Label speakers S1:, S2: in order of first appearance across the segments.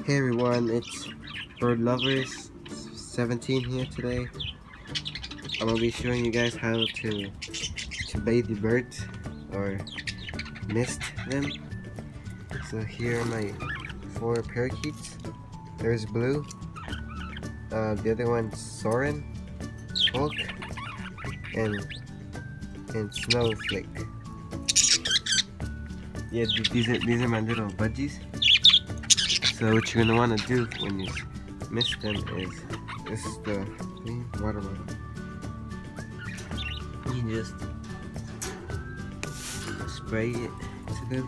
S1: Hey everyone, it's Bird Lovers 17 here today. I'm gonna be showing you guys how to bathe the birds or mist them. So here are my 4 parakeets. There's Blue, the other one's Soren, Hulk, and Snowflake. Yeah, these are my little budgies. So what you're gonna want to do when you mist them is this is the water bottle. You just spray it to them.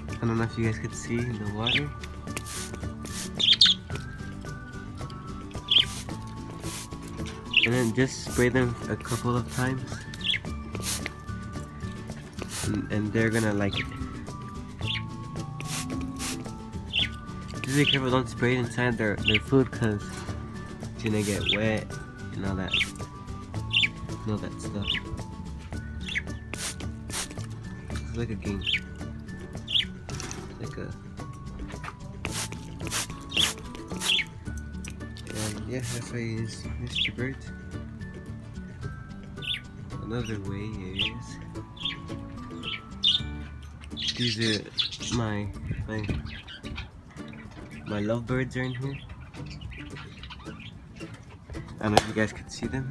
S1: I don't know if you guys could see the water. And then just spray them a couple of times. And they're gonna like it. Just be careful, don't spray it inside their food because it's gonna get wet and all that stuff. It's like a game. Like a... And yeah, that's how you use Mr. Bird. Another way is... These are my lovebirds are in here. I don't know if you guys can see them.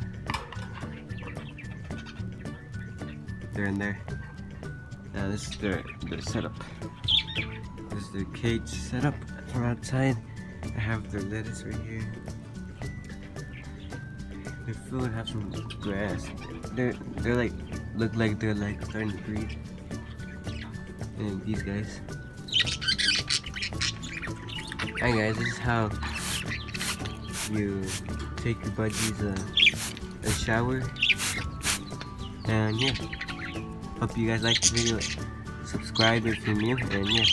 S1: They're in there. Now this is their setup. This is their cage setup from outside. I have their lettuce right here. Their food have some grass. They're like look like they're like starting to breathe. And these guys. Hi guys, this is how you take your budgies a shower. And yeah, hope you guys like the video. Subscribe if you're new, and yeah.